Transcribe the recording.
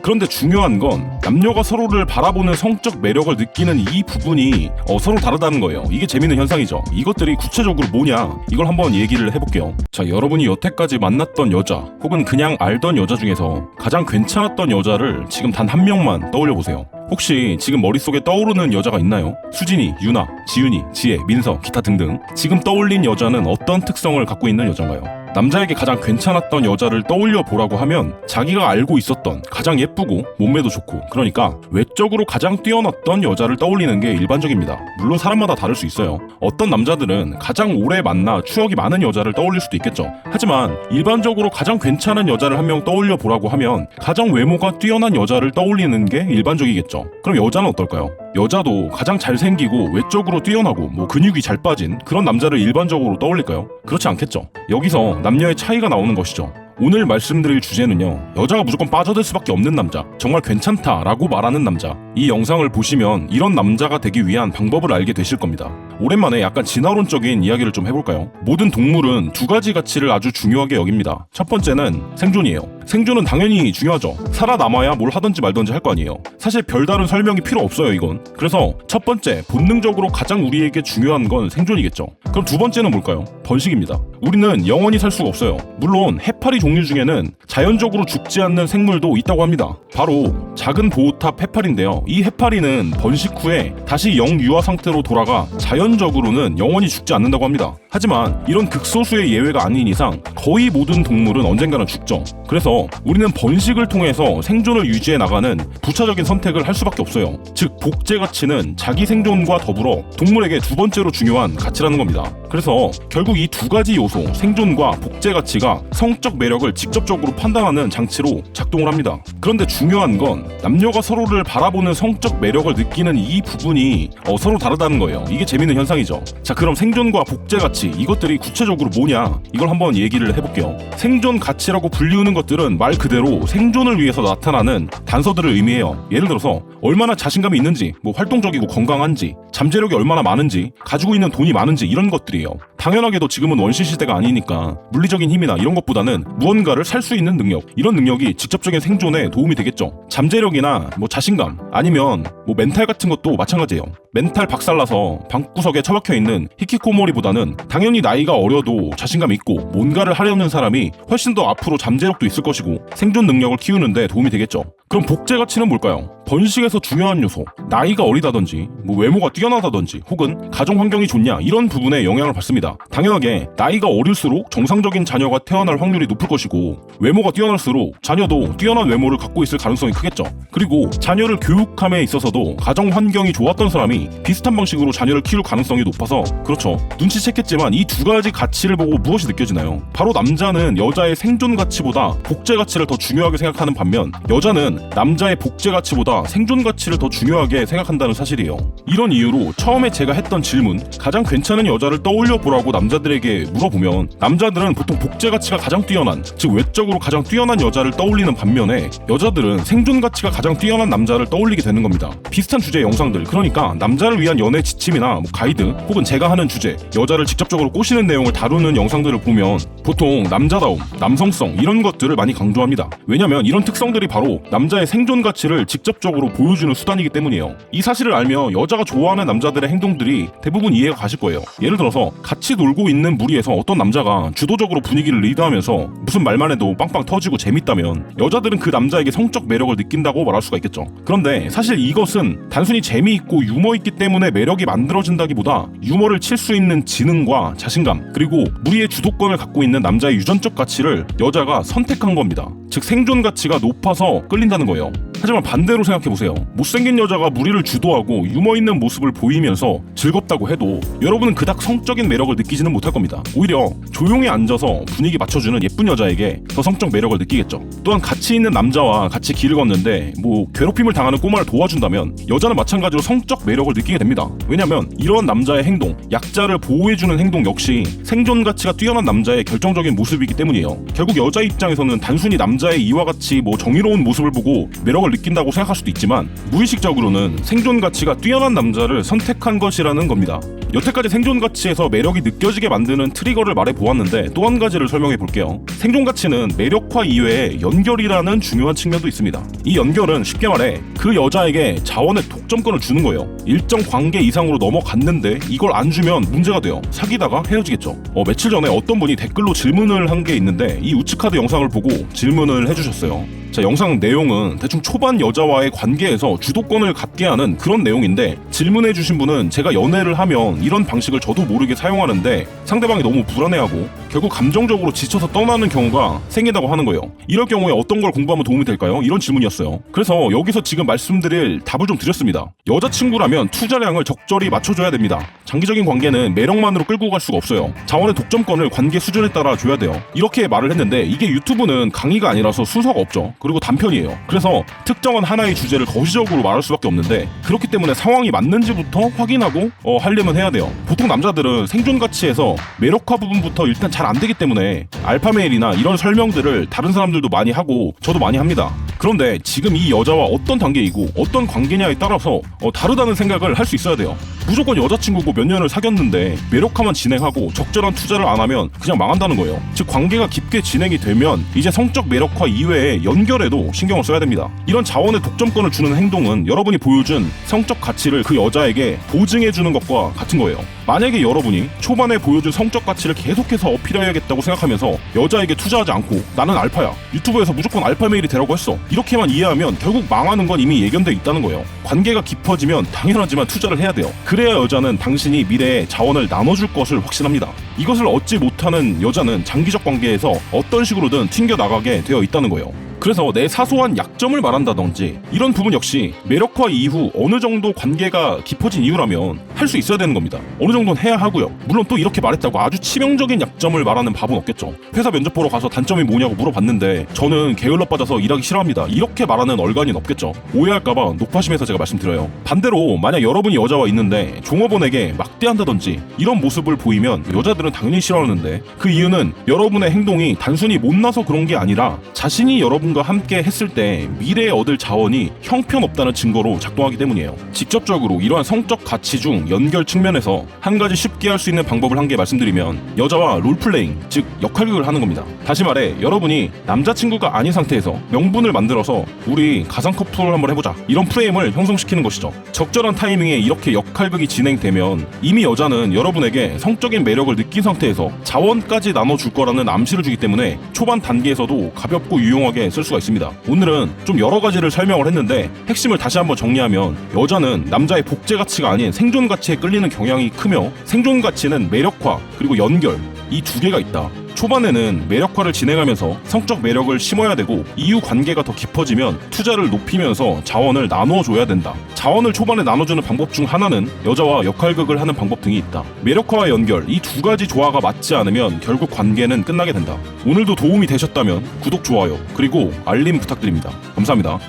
그런데 중요한 건 남녀가 서로를 바라보는 성적 매력을 느끼는 이 부분이 서로 다르다는 거예요. 이게 재밌는 현상이죠. 이것들이 구체적으로 뭐냐, 이걸 한번 얘기를 해볼게요. 자, 여러분이 여태까지 만났던 여자 혹은 그냥 알던 여자 중에서 가장 괜찮았던 여자를 지금 단 한 명만 떠올려보세요. 혹시 지금 머릿속에 떠오르는 여자가 있나요? 수진이, 유나, 지윤이, 지혜, 민서, 기타 등등 지금 떠올린 여자는 어떤 특성을 갖고 있는 여자인가요? 남자에게 가장 괜찮았던 여자를 떠올려 보라고 하면 자기가 알고 있었던 가장 예쁘고 몸매도 좋고, 그러니까 외적으로 가장 뛰어났던 여자를 떠올리는 게 일반적입니다. 물론 사람마다 다를 수 있어요. 어떤 남자들은 가장 오래 만나 추억이 많은 여자를 떠올릴 수도 있겠죠. 하지만 일반적으로 가장 괜찮은 여자를 한 명 떠올려 보라고 하면 가장 외모가 뛰어난 여자를 떠올리는 게 일반적이겠죠. 그럼 여자는 어떨까요? 여자도 가장 잘생기고 외적으로 뛰어나고 근육이 잘 빠진 그런 남자를 일반적으로 떠올릴까요? 그렇지 않겠죠. 여기서 남녀의 차이가 나오는 것이죠. 오늘 말씀드릴 주제는요, 여자가 무조건 빠져들 수밖에 없는 남자, 정말 괜찮다라고 말하는 남자. 이 영상을 보시면 이런 남자가 되기 위한 방법을 알게 되실 겁니다. 오랜만에 약간 진화론적인 이야기를 좀 해볼까요? 모든 동물은 두 가지 가치를 아주 중요하게 여깁니다. 첫 번째는 생존이에요. 생존은 당연히 중요하죠. 살아남아야 뭘 하든지 말든지 할 거 아니에요. 사실 별다른 설명이 필요 없어요, 이건. 그래서 첫 번째, 본능적으로 가장 우리에게 중요한 건 생존이겠죠. 그럼 두 번째는 뭘까요? 번식입니다. 우리는 영원히 살 수가 없어요. 물론 해파리 종류 중에는 자연적으로 죽지 않는 생물도 있다고 합니다. 바로 작은 보호탑 해파리인데요. 이 해파리는 번식 후에 다시 영유아 상태로 돌아가 자연적으로는 영원히 죽지 않는다고 합니다. 하지만 이런 극소수의 예외가 아닌 이상 거의 모든 동물은 언젠가는 죽죠. 그래서 우리는 번식을 통해서 생존을 유지해 나가는 부차적인 선택을 할 수밖에 없어요. 즉 복제 가치는 자기 생존과 더불어 동물에게 두 번째로 중요한 가치라는 겁니다. 그래서 결국 이 두 가지 요소, 생존과 복제 가치가 성적 매력을 직접적으로 판단하는 장치로 작동을 합니다. 그런데 중요한 건 남녀가 서로를 바라보는 성적 매력을 느끼는 이 부분이 서로 다르다는 거예요. 이게 재밌는 현상이죠. 자, 그럼 생존과 복제 가치, 이것들이 구체적으로 뭐냐, 이걸 한번 얘기를 해볼게요. 생존 가치라고 불리우는 것들은 말 그대로 생존을 위해서 나타나는 단서들을 의미해요. 예를 들어서 얼마나 자신감이 있는지, 활동적이고 건강한지, 잠재력이 얼마나 많은지, 가지고 있는 돈이 많은지, 이런 것들이에요. 당연하게도 지금은 원시 시대가 아니니까 물리적인 힘이나 이런 것보다는 무언가를 살 수 있는 능력, 이런 능력이 직접적인 생존에 도움이 되겠죠. 잠재력이나 자신감, 아니면 멘탈 같은 것도 마찬가지예요. 멘탈 박살나서 방구석에 처박혀 있는 히키코모리보다는 당연히 나이가 어려도 자신감 있고 뭔가를 하려는 사람이 훨씬 더 앞으로 잠재력도 있을 것이고 생존 능력을 키우는데 도움이 되겠죠. 그럼 복제 가치는 뭘까요? 번식에서 중요한 요소, 나이가 어리다든지 외모가 뛰어나다든지 혹은 가정 환경이 좋냐, 이런 부분에 영향을 받습니다. 당연하게 나이가 어릴수록 정상적인 자녀가 태어날 확률이 높을 것이고 외모가 뛰어날수록 자녀도 뛰어난 외모를 갖고 있을 가능성이 크겠죠. 그리고 자녀를 교육함에 있어서도 가정 환경이 좋았던 사람이 비슷한 방식으로 자녀를 키울 가능성이 높아서, 그렇죠, 눈치챘겠지만 이 두 가지 가치를 보고 무엇이 느껴지나요? 바로 남자는 여자의 생존 가치보다 복제 가치를 더 중요하게 생각하는 반면 여자는 남자의 복제 가치보다 생존 가치를 더 중요하게 생각한다는 사실이에요. 이런 이유로 처음에 제가 했던 질문, 가장 괜찮은 여자를 떠올려 보라고 남자들에게 물어보면 남자들은 보통 복제 가치가 가장 뛰어난, 즉 외적으로 가장 뛰어난 여자를 떠올리는 반면에 여자들은 생존 가치가 가장 뛰어난 남자를 떠올리게 되는 겁니다. 비슷한 주제의 영상들, 그러니까 남자를 위한 연애 지침이나 가이드 혹은 제가 하는 주제, 여자를 직접적으로 꼬시는 내용을 다루는 영상들을 보면 보통 남자다움, 남성성, 이런 것들을 많이 강조합니다. 왜냐면 이런 특성들이 바로 남자의 생존 가치를 직접적으로 보여주는 수단이기 때문이에요. 이 사실을 알면 여자가 좋아하는 남자들의 행동들이 대부분 이해가 가실 거예요. 예를 들어서 같이 놀고 있는 무리에서 어떤 남자가 주도적으로 분위기를 리드하면서 무슨 말만 해도 빵빵 터지고 재밌다면 여자들은 그 남자에게 성적 매력을 느낀다고 말할 수가 있겠죠. 그런데 사실 이것은 단순히 재미있고 유머 있기 때문에 매력이 만들어진다기보다 유머를 칠 수 있는 지능과 자신감, 그리고 무리의 주도권을 갖고 있는 남자의 유전적 가치를 여자가 선택한 겁니다. 즉 생존 가치가 높아서 끌린다는 거예요. 하지만 반대로 생각해보세요. 못생긴 여자가 무리를 주도하고 유머 있는 모습을 보이면서 즐겁다고 해도 여러분은 그닥 성적인 매력을 느끼지는 못할 겁니다. 오히려 조용히 앉아서 분위기 맞춰주는 예쁜 여자에게 더 성적 매력을 느끼겠죠. 또한 가치 있는 남자와 같이 길을 걷는데 괴롭힘을 당하는 꼬마를 도와준다면 여자는 마찬가지로 성적 매력을 느끼게 됩니다. 왜냐면 이런 남자의 행동, 약자를 보호해주는 행동 역시 생존 가치가 뛰어난 남자의 결정적인 모습이기 때문이에요. 결국 여자 입장에서는 단순히 남자의 이와 같이 정의로운 모습을 보고 매력을 느낀다고 생각할 수도 있지만 무의식적으로는 생존 가치가 뛰어난 남자를 선택한 것이라는 겁니다. 여태까지 생존 가치에서 매력이 느껴지게 만드는 트리거를 말해보았는데 또 한 가지를 설명해볼게요. 생존 가치는 매력화 이외에 연결이라는 중요한 측면도 있습니다. 이 연결은 쉽게 말해 그 여자에게 자원의 독점권을 주는 거예요. 일정 관계 이상으로 넘어갔는데 이걸 안 주면 문제가 돼요. 사귀다가 헤어지겠죠. 며칠 전에 어떤 분이 댓글로 질문을 한 게 있는데 이 우츠카드 영상을 보고 질문을 해주셨어요. 자, 영상 내용은 대충 초반 여자와의 관계에서 주도권을 갖게 하는 그런 내용인데, 질문해주신 분은 제가 연애를 하면 이런 방식을 저도 모르게 사용하는데 상대방이 너무 불안해하고 결국 감정적으로 지쳐서 떠나는 경우가 생긴다고 하는 거예요. 이럴 경우에 어떤 걸 공부하면 도움이 될까요? 이런 질문이었어요. 그래서 여기서 지금 말씀드릴 답을 좀 드렸습니다. 여자친구라면 투자량을 적절히 맞춰줘야 됩니다. 장기적인 관계는 매력만으로 끌고 갈 수가 없어요. 자원의 독점권을 관계 수준에 따라 줘야 돼요. 이렇게 말을 했는데 이게 유튜브는 강의가 아니라서 순서가 없죠. 그리고 단편이에요. 그래서 특정한 하나의 주제를 거시적으로 말할 수밖에 없는데, 그렇기 때문에 상황이 맞는지부터 확인하고 하려면 해야 돼요. 보통 남자들은 생존 가치에서 매력화 부분부터 일단 잘 안 되기 때문에 알파메일이나 이런 설명들을 다른 사람들도 많이 하고 저도 많이 합니다. 그런데 지금 이 여자와 어떤 단계이고 어떤 관계냐에 따라서 다르다는 생각을 할 수 있어야 돼요. 무조건 여자친구고 몇 년을 사귀었는데 매력화만 진행하고 적절한 투자를 안 하면 그냥 망한다는 거예요. 즉 관계가 깊게 진행이 되면 이제 성적 매력화 이외에 연결에도 신경을 써야 됩니다. 이런 자원의 독점권을 주는 행동은 여러분이 보여준 성적 가치를 그 여자에게 보증해주는 것과 같은 거예요. 만약에 여러분이 초반에 보여준 성적 가치를 계속해서 어필해야겠다고 생각하면서 여자에게 투자하지 않고 나는 알파야, 유튜브에서 무조건 알파메일이 되라고 했어, 이렇게만 이해하면 결국 망하는 건 이미 예견돼 있다는 거예요. 관계가 깊어지면 당연하지만 투자를 해야 돼요. 그래야 여자는 당신이 미래에 자원을 나눠줄 것을 확신합니다. 이것을 얻지 못하는 여자는 장기적 관계에서 어떤 식으로든 튕겨나가게 되어 있다는 거예요. 그래서 내 사소한 약점을 말한다든지 이런 부분 역시 매력화 이후 어느 정도 관계가 깊어진 이유라면 할 수 있어야 되는 겁니다. 어느 정도는 해야 하고요. 물론 또 이렇게 말했다고 아주 치명적인 약점을 말하는 밥은 없겠죠. 회사 면접 보러 가서 단점이 뭐냐고 물어봤는데 저는 게을러 빠져서 일하기 싫어합니다, 이렇게 말하는 얼간이는 없겠죠. 오해할까봐 높아심에서 제가 말씀드려요. 반대로 만약 여러분이 여자와 있는데 종업원에게 막대한다든지 이런 모습을 보이면 여자들은 당연히 싫어하는데, 그 이유는 여러분의 행동이 단순히 못나서 그런 게 아니라 자신이 여러분과 함께 했을 때 미래에 얻을 자원이 형편없다는 증거로 작동하기 때문이에요. 직접적으로 이러한 성적 가치 중 연결 측면에서 한 가지 쉽게 할 수 있는 방법을 한 개 말씀드리면 여자와 롤플레잉, 즉 역할극을 하는 겁니다. 다시 말해 여러분이 남자친구가 아닌 상태에서 명분을 만들어서 우리 가상 커플을 한번 해보자, 이런 프레임을 형성시키는 것이죠. 적절한 타이밍에 이렇게 역할극이 진행되면 이미 여자는 여러분에게 성적인 매력을 느낀 상태에서 자원까지 나눠줄 거라는 암시를 주기 때문에 초반 단계에서도 가볍고 유용하게 쓸 수가 있습니다. 오늘은 좀 여러 가지를 설명을 했는데 핵심을 다시 한번 정리하면 여자는 남자의 복제 가치가 아닌 생존 가치에 끌리는 경향이 크며, 생존 가치는 매력화 그리고 연결, 이 두 개가 있다. 초반에는 매력화를 진행하면서 성적 매력을 심어야 되고 이후 관계가 더 깊어지면 투자를 높이면서 자원을 나눠줘야 된다. 자원을 초반에 나눠주는 방법 중 하나는 여자와 역할극을 하는 방법 등이 있다. 매력화와 연결, 이 두 가지 조화가 맞지 않으면 결국 관계는 끝나게 된다. 오늘도 도움이 되셨다면 구독, 좋아요 그리고 알림 부탁드립니다. 감사합니다.